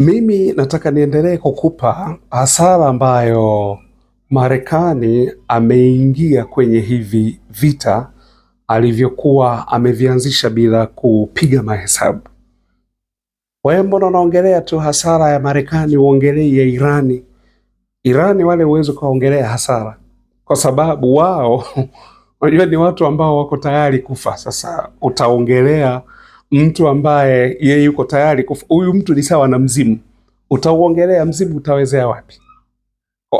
Mimi nataka niendelee kukupa hasara ambayo Marekani ameingia kwenye hivi vita alivyokuwa amevianzisha bila kupiga mahesabu. Wewe mbona unaongelea tu hasara ya Marekani, uongelee ya Irani? Irani wale uwezo kaongelea hasara kwa sababu wao unajua ni watu ambao wako tayari kufa. Sasa utaongelea mtu ambaye yeye yuko tayari kufa. Huyu mtu ni sawa na mzimu. Utauongelea mzimu, utawezea wapi?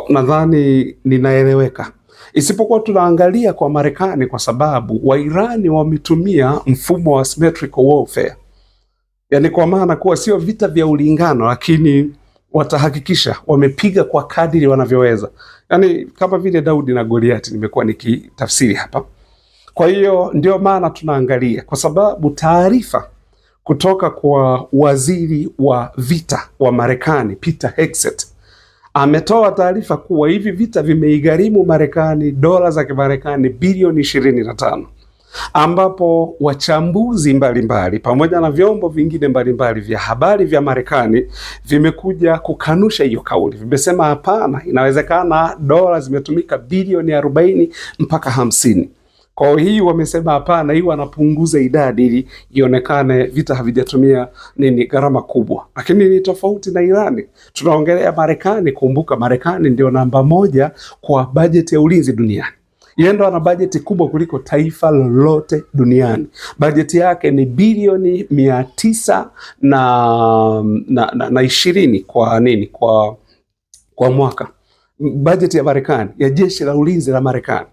Nadhani ninaeleweka. Isipokuwa tunaangalia kwa Marekani kwa sababu Wairani wametumia mfumo wa symmetrical warfare. Yaani kwa maana kuwa sio vita vya ulingano, lakini watahakikisha wamepiga kwa kadiri wanavyoweza. Yaani kama vile Daudi na Goliati nimekuwa nikitafsiri hapa. Kwa hiyo ndio maana tunaangalia, kwa sababu taarifa kutoka kwa waziri wa vita wa Marekani Peter Hegseth ametoa taarifa kuwa hivi vita vimeigharimu Marekani dola za Kimarekani bilioni 25, ambapo wachambuzi mbalimbali pamoja na vyombo vingine mbalimbali vya habari vya Marekani vimekuja kukanusha hiyo kauli. Vimesema hapana, inawezekana dola zimetumika bilioni 40 mpaka 50. Kwa hii wamesema hapana, hii wanapunguza idadi ili ionekane vita havijatumia gharama kubwa. Lakini ni tofauti na Irani. Tunaongelea Marekani. Kumbuka Marekani ndio namba 1 kwa bajeti ya ulinzi duniani. Yeye ndo ana bajeti kubwa kuliko taifa lolote duniani. Bajeti yake ni bilioni 920 kwa mwaka. Bajeti ya Marekani, ya jeshi la ulinzi la Marekani.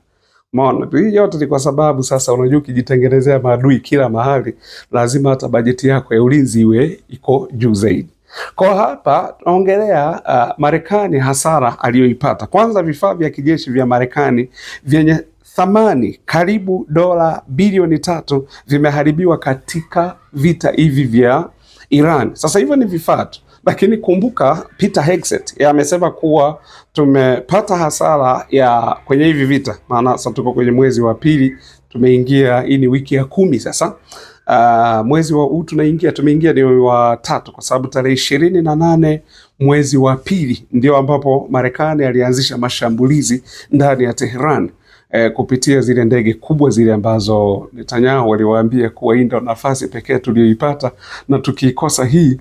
Maana hii yote ni kwa sababu sasa unajua ukijitengenezea maadui kila mahali, lazima hata bajeti yako ya ulinzi iwe iko juu zaidi. Kwa hapa tunaongelea Marekani hasara aliyoipata. Kwanza, vifaa vya kijeshi vya Marekani vyenye thamani karibu dola bilioni 3 vimeharibiwa katika vita hivi vya Iran. Sasa hivyo ni vifaa tu. Lakini kumbuka Peter Hegseth amesema kuwa tumepata hasara ya kwenye hivi vita. Maana sasa tuko kwenye mwezi wa pili, tumeingia, hii ni wiki ya 10 sasa. Mwezi wa huu tumeingia ni wa 3, kwa sababu tarehe 28 mwezi wa pili ndio ambapo Marekani alianzisha mashambulizi ndani ya Tehran kupitia zile ndege kubwa zile ambazo Netanyahu waliwaambia kuwa hii ndio nafasi pekee tuliyoipata, na tukikosa hii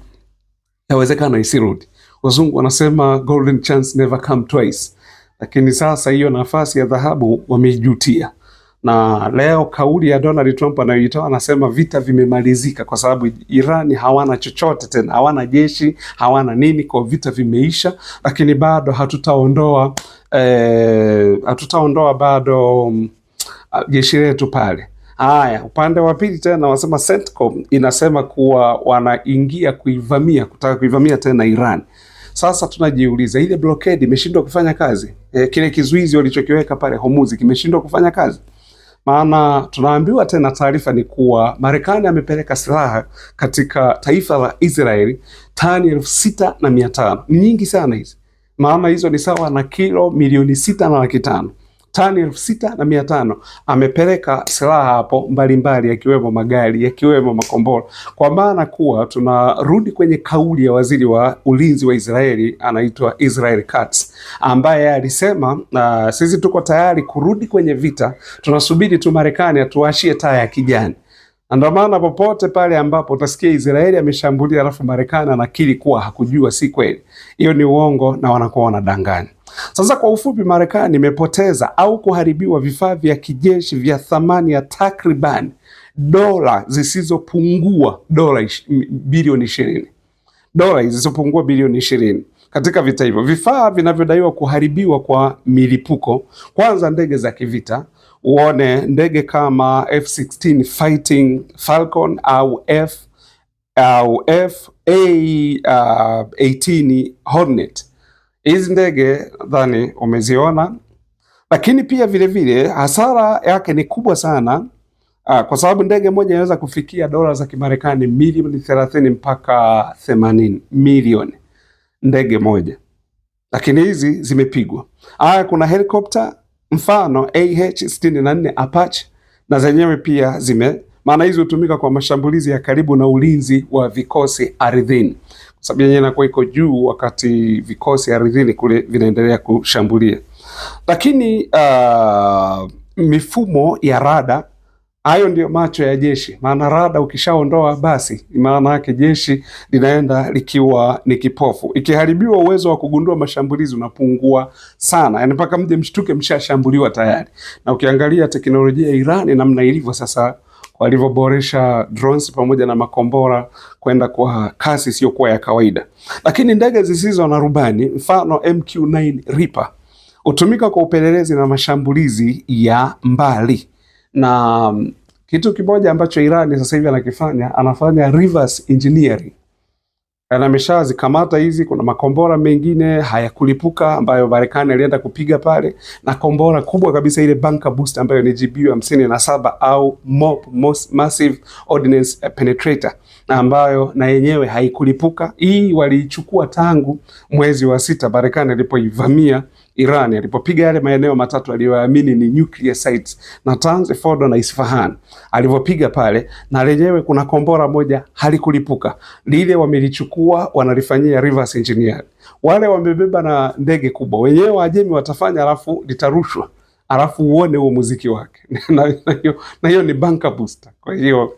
yawezekana isirudi. Wazungu wanasema golden chance never come twice. Lakini sasa hiyo nafasi ya dhahabu wameijutia. Na leo kauli ya Donald Trump anayoitoa, anasema vita vimemalizika kwa sababu Irani hawana chochote tena, hawana jeshi, hawana nini, kwa vita vimeisha. Lakini bado hatutaondoa bado jeshi letu pale. Haya, upande wa pili tena wasema CENTCOM inasema kuwa wanaingia kutaka kuivamia tena Iran. Sasa tunajiuliza, ile blockade imeshindwa kufanya kazi? Kile kizuizi walichokiweka pale Hormuz kimeshindwa kufanya kazi? Maana tunaambiwa tena, taarifa ni kuwa Marekani amepeleka silaha katika taifa la Israeli tani 6,500. Ni nyingi sana hizi. Maana hizo ni sawa na kilo milioni 6.5. Tani 6,500 amepeleka silaha hapo mbalimbali, yakiwemo magari, yakiwemo makombora. Kwa maana kuwa tunarudi kwenye kauli ya waziri wa ulinzi wa Israeli, anaitwa Israel Katz, ambaye alisema sisi tuko tayari kurudi kwenye vita, tunasubiri tu Marekani atuashie taa ya kijani. Ndio maana popote pale ambapo utasikia Israeli ameshambulia alafu Marekani anakiri kuwa hakujua, si kweli. Hiyo ni uongo na wanakuwa wanadanganya. Sasa kwa ufupi, Marekani imepoteza au kuharibiwa vifaa vya kijeshi vya thamani ya takriban dola zisizopungua dola bilioni 20. Dola zisizopungua bilioni 20 katika vita hivyo. Vifaa vinavyodaiwa kuharibiwa kwa milipuko, kwanza ndege za kivita, uone ndege kama F-16 Fighting Falcon au F/A-18 Hornet. Hizi ndege dhani umeziona. Lakini pia vile vile hasara yake ni kubwa sana, kwa sababu ndege moja inaweza kufikia dola za Kimarekani milioni 30 mpaka 80 milioni, ndege moja. Lakini hizi zimepigwa. Kuna helikopta mfano AH-64 Apache, na zenyewe pia maana hizi hutumika kwa mashambulizi ya karibu na ulinzi wa vikosi ardhini. sababu yenyewe inakuwa iko juu wakati vikosi ardhini kule vinaendelea kushambulia. Lakini mifumo ya rada, hayo ndio macho ya jeshi. Maana rada ukishaondoa, basi maana yake jeshi linaenda likiwa ni kipofu. Ikiharibiwa, uwezo wa kugundua mashambulizi unapungua sana, yani mpaka mje mshtuke mshashambuliwa tayari. Na ukiangalia teknolojia ya Iran namna ilivyo sasa, walivyoboresha drones pamoja na makombora kwenda kwa kasi isiyokuwa ya kawaida. Lakini ndege zisizo na rubani, mfano MQ-9 Reaper, hutumika kwa upelelezi na mashambulizi ya mbali. Na kitu kimoja ambacho Iran sasa hivi anafanya reverse engineering. Na ameshazikamata hizi. Kuna makombora mengine hayakulipuka ambayo Marekani alienda kupiga pale, na kombora kubwa kabisa ile bunker booster ambayo ni GBU-57 au MOP, Massive Ordnance Penetrator, na ambayo na yenyewe haikulipuka. Hii waliichukua tangu mwezi wa 6 Marekani alipoivamia Iran, alipopiga yale maeneo matatu aliyoamini ni nuclear sites, Natanz, Fordo na Isfahan. Alipopiga pale, na lenyewe kuna kombora moja halikulipuka. Lile wamelichukua, wanalifanyia reverse engineer. Wale wamebeba na ndege kubwa, wenyewe Waajemi watafanya, alafu litarushwa, alafu uone huo muziki wake. na hiyo ni bunker booster. Kwa hiyo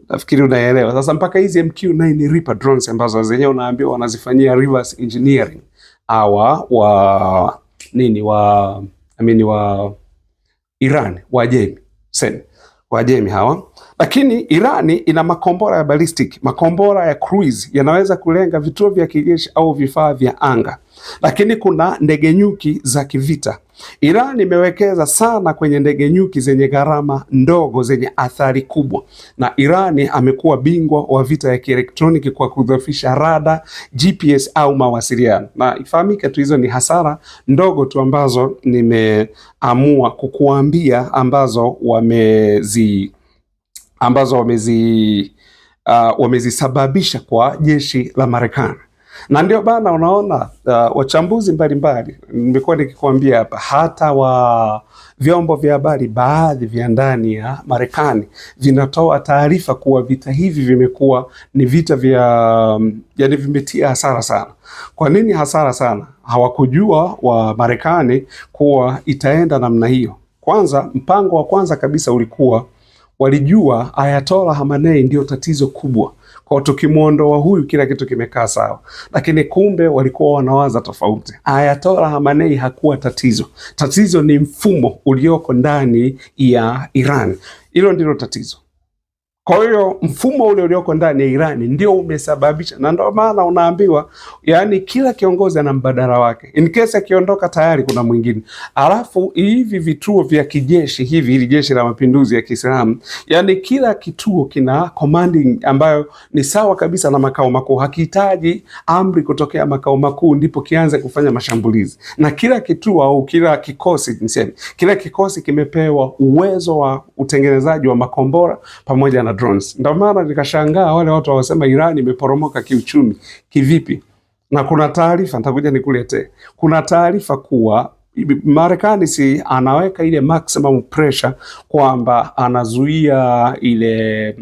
nafikiri unaelewa. Sasa mpaka hizi MQ-9 Reaper drones ambazo zenyewe unaambiwa wanazifanyia reverse engineering, wa Iran, Waajemi hawa. Lakini Irani ina makombora ya ballistic, makombora ya cruise yanaweza kulenga vituo vya kijeshi au vifaa vya anga. Lakini kuna ndege nyuki za kivita. Iran imewekeza sana kwenye ndege nyuki zenye gharama ndogo zenye athari kubwa, na Iran amekuwa bingwa wa vita ya kielektroniki kwa kudhoofisha rada, GPS au mawasiliano. Na ifahamike tu hizo ni hasara ndogo tu ambazo nimeamua kukuambia ambazo wamezisababisha kwa jeshi la Marekani. Na ndio bana unaona wachambuzi mbalimbali, nimekuwa nikikwambia hapa, hata wa vyombo vya habari baadhi vya ndani ya Marekani vinatoa taarifa kuwa vita hivi vimekuwa ni vita yani vimetia hasara sana. Kwa nini hasara sana? Hawakujua wa Marekani kuwa itaenda namna hiyo. Kwanza, mpango wa kwanza kabisa ulikuwa, walijua Ayatollah Khamenei ndio tatizo kubwa, kwa tukimuondoa huyu kila kitu kimekaa sawa. Lakini kumbe walikuwa wanawaza tofauti. Ayatollah Khamenei hakuwa tatizo. Tatizo ni mfumo ulioko ndani ya Iran. Hilo ndilo tatizo. Kwa hiyo mfumo ule ulioko ndani ya Iran ndio umesababisha, na ndio maana unaambiwa yani kila kiongozi ana mbadala wake. In case akiondoka tayari kuna mwingine. Alafu hivi vituo vya kijeshi hivi, ili jeshi la mapinduzi ya Kiislamu, yani kila kituo kina commanding ambayo ni sawa kabisa na makao makuu. Hakihitaji amri kutokea makao makuu ndipo kianze kufanya mashambulizi. Na kila kituo au kila kikosi, niseme, kila kikosi kimepewa uwezo wa utengenezaji wa makombora pamoja na drones. Ndio maana nikashangaa wale watu wasema Iran imeporomoka kiuchumi. Kivipi? Na kuna taarifa nitakuja nikuletee. Kuna taarifa kuwa Marekani si anaweka ile maximum pressure kwamba anazuia ile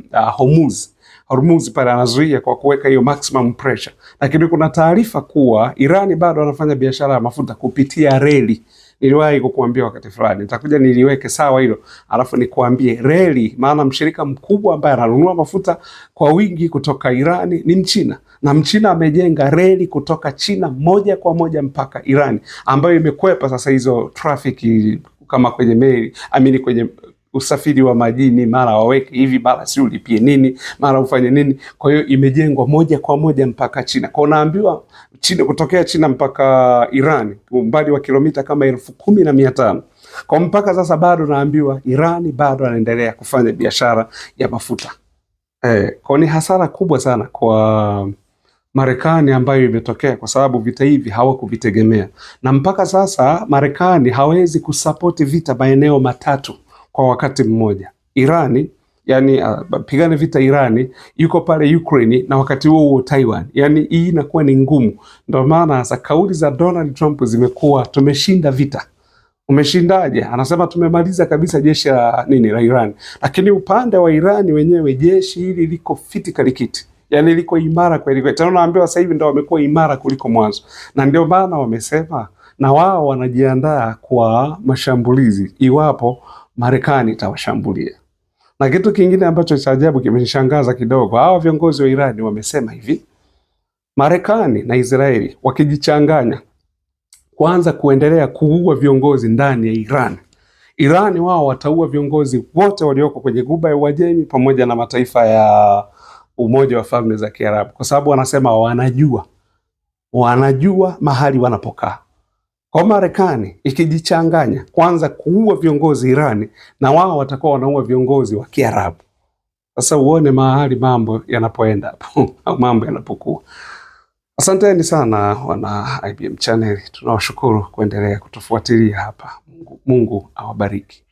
Hormuz pale anazuia kwa kuweka hiyo maximum pressure. Lakini kuna taarifa kuwa Iran bado anafanya biashara ya mafuta kupitia reli. Niliwahi kukuambia wakati fulani, nitakuja niliweke sawa hilo, alafu nikuambie reli, maana mshirika mkubwa ambaye ananunua mafuta kwa wingi kutoka Irani ni Mchina, na Mchina amejenga reli kutoka China moja kwa moja mpaka Irani, ambayo imekwepa sasa hizo trafiki kama kwenye meli, kwenye usafiri wa majini, mara waweke hivi, mara si ulipie nini, mara ufanye nini. Kwa hiyo imejengwa moja kwa moja mpaka China. Kwa unaambiwa China, kutokea China mpaka Iran umbali wa kilomita kama 10,500. Kwa mpaka sasa bado naambiwa Iran bado anaendelea kufanya biashara ya mafuta. Kwa ni hasara kubwa sana kwa Marekani ambayo imetokea kwa sababu vita hivi hawakuvitegemea. Na mpaka sasa Marekani hawezi kusapoti vita maeneo matatu kwa wakati mmoja. Irani, yani pigane vita Irani, yuko pale Ukraine, na wakati huo Taiwan. Yani hii inakuwa ni ngumu. Ndio maana sasa kauli za Donald Trump zimekuwa tumeshinda vita. Umeshindaje? Anasema tumemaliza kabisa jeshi la Iran. Lakini upande wa Irani wenyewe jeshi hili liko fiti kalikiti. Yani ilikuwa imara kweli kweli. Tena naambiwa sasa hivi ndio wamekuwa imara kuliko mwanzo. Na ndio maana wamesema na wao wanajiandaa kwa mashambulizi iwapo Marekani itawashambulia. Na kitu kingine ambacho cha ajabu kimenishangaza kidogo, hawa viongozi wa Irani wamesema hivi, Marekani na Israeli wakijichanganya kwanza kuendelea kuua viongozi ndani ya Irani wao wataua viongozi wote walioko kwenye Ghuba ya Uajemi pamoja na mataifa ya Umoja wa Falme za Kiarabu, kwa sababu wanasema wanajua mahali wanapokaa. Kwa Marekani ikijichanganya kwanza kuua viongozi Irani, na wao watakuwa wanaua viongozi wa Kiarabu. Sasa uone mahali mambo yanapoenda hapo au mambo yanapokuwa. Asanteni sana wana IBM Channel, tunawashukuru kuendelea kutufuatilia hapa. Mungu awabariki.